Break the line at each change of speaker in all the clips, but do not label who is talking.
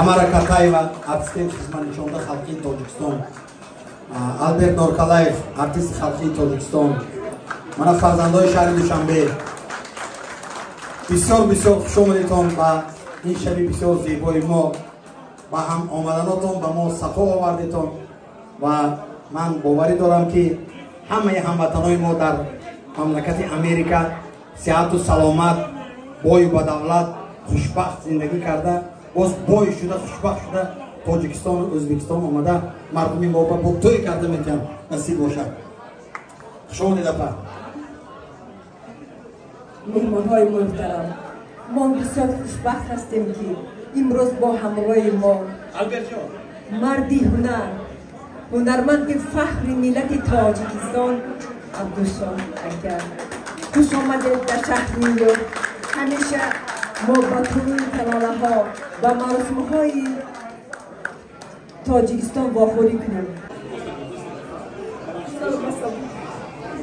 Тамара Катаева, артистен хизматнишонда халқии Тоҷикистон. Алберт Норкалаев, артист халқии Тоҷикистон. Мана фарзандои шаҳри Душанбе. Бисёр хуш омадедтон ба ин шаби бисёр зебои мо. Ба ҳам омаданотон ба мо сафо овардетон ва ман боварӣ дорам ки ҳамаи ҳамватанои мо дар мамлакати Америка сиҳату саломат, бою бадавлат, хушбахт зиндагӣ карда, боз бой шуда, хушбахт шуда Тоҷикистону O'zbekiston омада мардуми мо ба тӯй карда метавонанд насиб бошад. Хуш омадед апа.
меҳмонҳои муҳтарам, мо бисёр хушбахт ҳастем ки имрӯз бо ҳамроҳи мо марди ҳунар, ҳунарманди фахри миллати Тоҷикистон Абдушон ака. Хуш омадед дар шаҳри Ню-Йорк. ҳамеша мо ба тӯи танонаҳо ба маросимҳои Тоҷикистон вохӯрӣ кунем.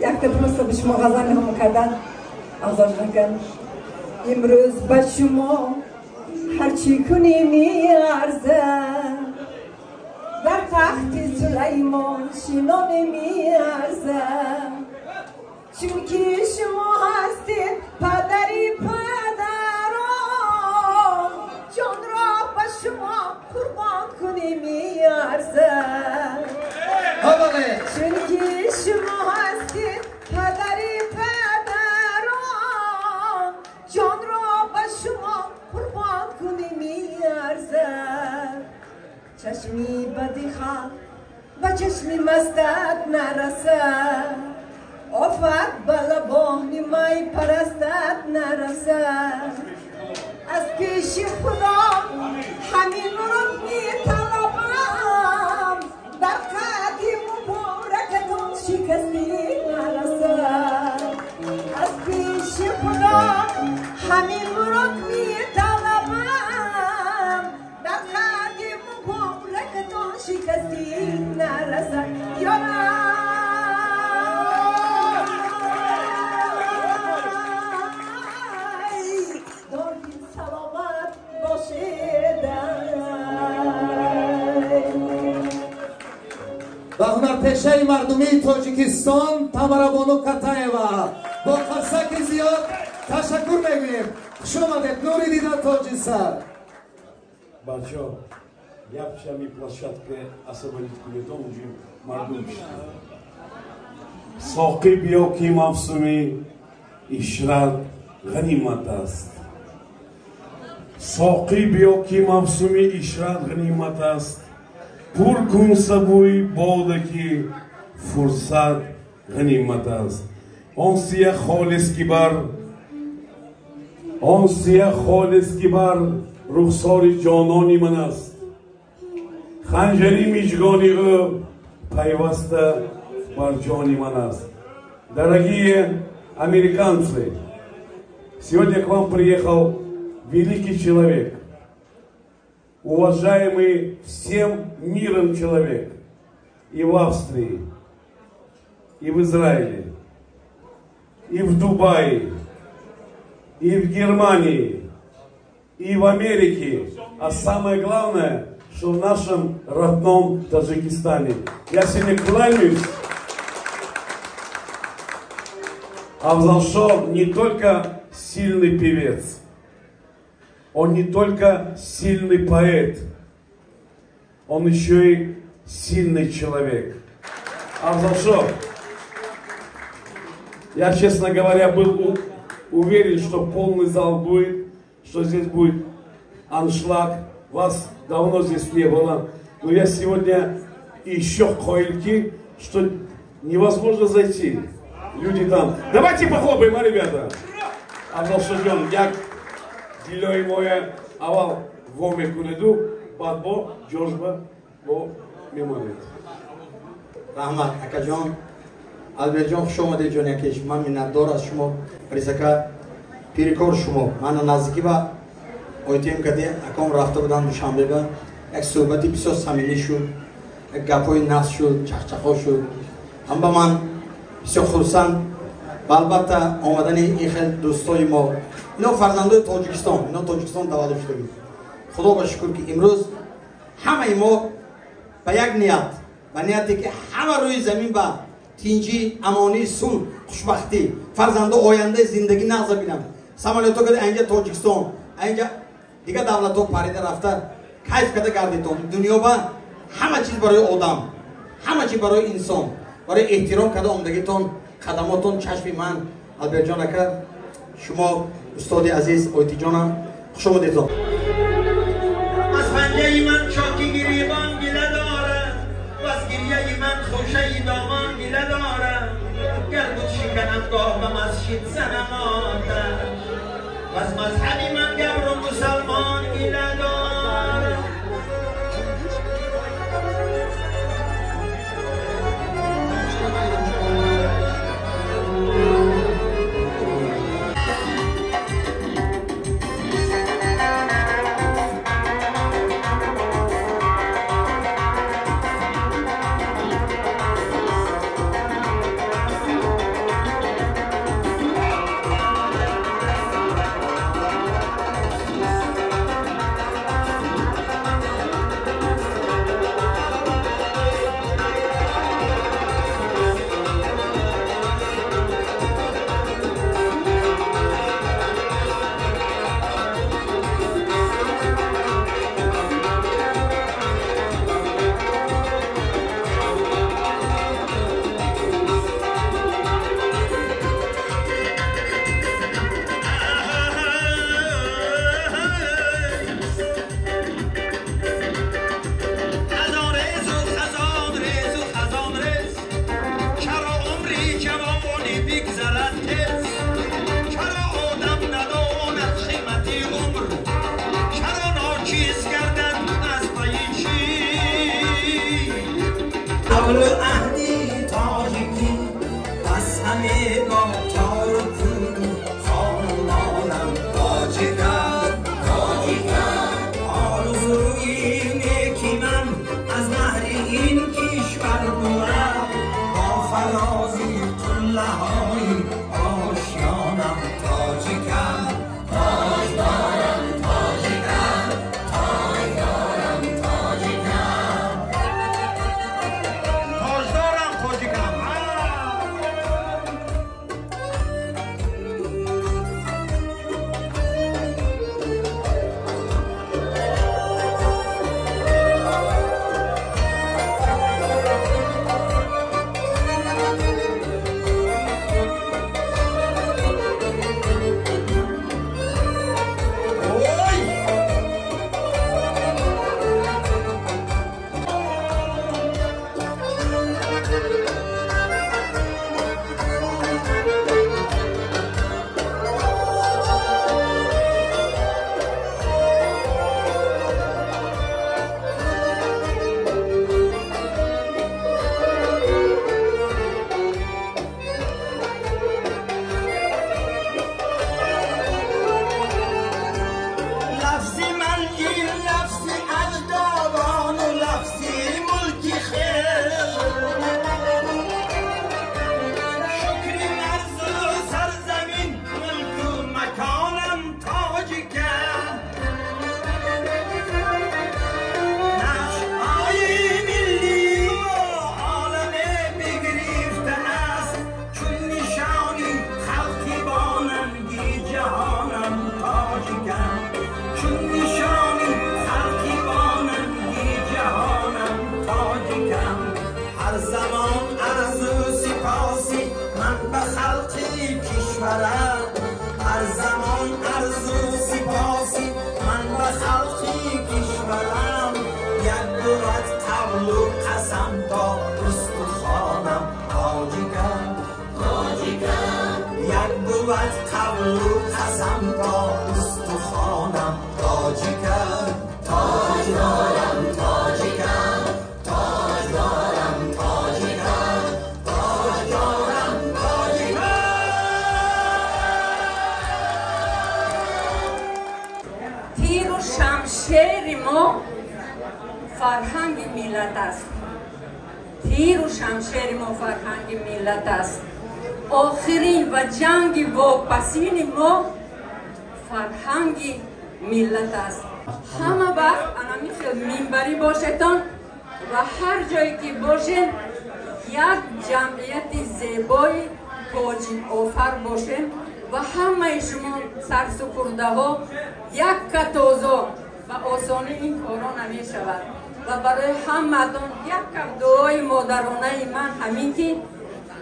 якта просто ба шумо ғазал ҳам кардан азош накан. имрӯз ба шумо ҳарчӣ кунӣ меарзад, дар тахти Сулаймон шиноне меарзад, чунки шумо ҳастед падари падарон, ҷонро ба шумо қурбон кунӣ меарзад, чунки шумо ҳастед падари падарон, ҷонро ба шумо қурбон кунӣ меарзад. чашми бади халқ ба чашми мастат нарасад, офат ба лабони май парастат нарасад. аз пеши худо ҳамин мурод металабам, дар қадди муборакатон шикастӣ нарасад. аз пеши худо ҳамин мурод металабам, дар қадди муборакатон шикастӣ нарасад.
ба ҳунарпешаи мардумии Тоҷикистон Тамара Бону Катаева бо қарсаки зиёд ташаккур мегӯем. хуш омадед. нури дида Тоҷисар.
бачо як шами площадка асабалит кулетон уҷи мардум шид. соқиб ёки мавсуми ишрат ғанимат аст. соқиб ёки мавсуми ишрат ғанимат аст. пур кун сабуи бода ки фурсат ғанимат аст. он сия холис ки бар рухсори ҷонони ман аст. ханҷари мижгони ӯ пайваста бар ҷони ман аст. Дорогие американцы, сегодня к вам приехал великий человек, уважаемый всем миром человек, и в Австрии, и в Израиле, и в Дубае, и в Германии, и в Америке, а самое главное, что в нашем родном Таджикистане. Я сегодня кланяюсь. Авзалшо не только сильный певец, он не только сильный поэт, он еще и сильный человек. Авзалшо, я, честно говоря, был уверен, что полный зал будет, что здесь будет аншлаг. Вас давно здесь не было, но я сегодня еще койки, что невозможно зайти. Люди там. Давайте похлопаем, а, ребята. Авзалшо ҷон, як дилои моя аввал во мекунеду, баъд бо ҷозба бо мемонед.
раҳмат акаҷон. Албертҷон, хуш омадед ҷонякеш. ман миннатдор аз шумо. ризака пирикор шумо. мана наздикӣ ба ойтем каде аком рафта будам Душанбе ба як суҳбати бисёр самимӣ шуд, як гапҳои нағз шуд, чахчахҳо шуд. ҳам ба ман бисёр хурсанд ва албатта омадани ин хел дӯстои мо. ино фарзандои Тоҷикистон, ино Тоҷикистон таваллуд шудагӣ. خدا با شکر که امروز همه ما به یک نیت به نیتی که همه روی زمین به تینجی امانی صلح خوشبختی فرزنده آینده زندگی نغزه بینم سمالیتو که اینجا تاجیکستان اینجا دیگه دولت ها پریده رفته کیف کده گردیتون دنیا با همه چیز برای آدم همه چیز برای انسان برای احترام کده آمدگیتون خدماتون چشم من البرت جان که شما استاد عزیز آیتی جانم خوش آمدید.
از پنجه من چاکی گریبان گله داره و از گریه من خوشه دامان گله داره گر بود شکنم گاه و مسجد زنم آتش و از مذهبی من گبر و مسلمان گله داره
فرهنگ ملت است. تیر و شمشیر ما فرهنگ ملت است. آخرین و جنگ واپسین ما فرهنگ ملت است. همه وقت انمی خیلی منبری باشتون و هر جایی که باشین یک جمعیت زیبای تاج آفر باشین و همه شما سرسپرده ها یک کتازا و آسانی این کارا نمی شود و برای همتون یک کم دعای مادرانه من همین که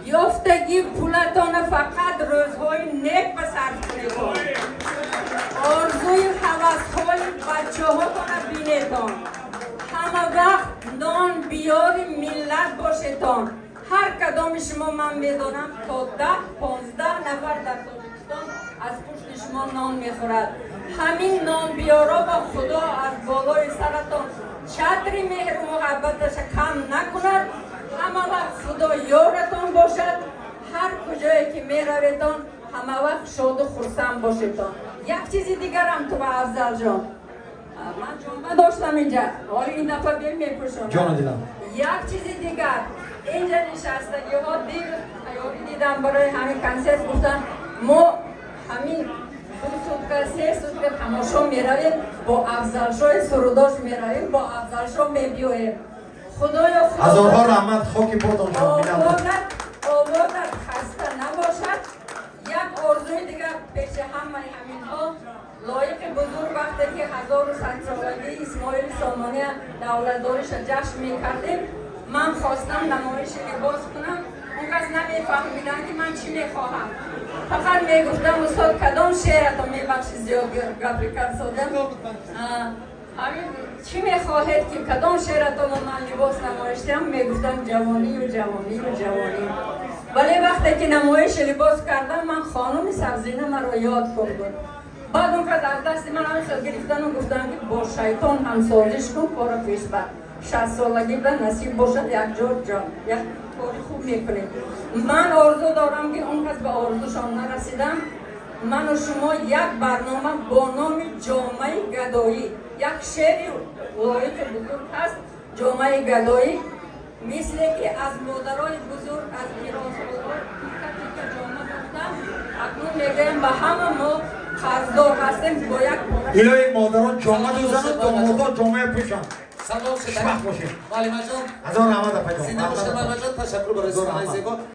یافتگی پولتان فقط روزهای نیک به صرف کنید آرزوی حوضهای بچه ها کنه بینیتان همه وقت نان بیاری ملت باشیتان هر کدام شما من میدونم تا 10-15 نفر در تاجیکستان از پشت شما نان میخورد همین نان بیارا با خدا از بالای سرتان چتری مهر و محبتش کم نکند همه وقت خدا یارتان باشد هر کجایی که میرویتان همه وقت شاد و خرسند باشیتان یک چیزی دیگر هم تو به افضل جان من جمعه داشتم اینجا حالی این دفعه بیم میپرشم
جان دیدم
یک چیزی دیگر اینجا نشستگی ها تیاری دیدم برای همین کنسرت گفتن ما همین 2 سوتکه 3 سوتکه تماشا میرویم با افضل شاه سروداش میرویم با افضل شاه میبیویم خدایا
هزارها رحمت خاک پاتون شما میدم
آبادت خسته نباشد یک آرزوی دیگر پیش همه همین ها لایق بزرگ وقتی که 1100 سالگی اسماعیل سامانی دولتدارش جشن میکردیم من خواستم نمایش لباس کنم اون کس نمیفهمیدن که من چی میخواهم فقط میگفتم استاد کدام شعرتو میبخشی زیاد گپی کرد سادم همین چی میخواهید که کدام شعرتو من لباس نمایشتم میگفتم جوانی و جوانی و جوانی ولی وقتی که نمایش لباس کردم من خانم سبزینه مرا یاد کرد بعد اون کس از دست من همین خیلی گرفتن و گفتن که با شیطان هم سازش کن کارا پیش بر 60 سالگی به نصیب باشد یک کاری خوب میکنید من آرزو دارم که اون کس به آرزوشان نرسیدم من و شما یک برنامه با نام جامعه گدایی یک شعری لایق بزرگ هست جامعه گدایی مثل که از مادرای بزرگ از پیرانسال‌ها که جامعه گفتن اکنون میگیم به همه ما قرضدار هستیم با یک
الهی مادران جامعه دوزن و دامادا جامعه پیشن
سلام شد معلم جان
هزار رحمت
زنده باشید معلم جان تشکر برای سخنهای زیبا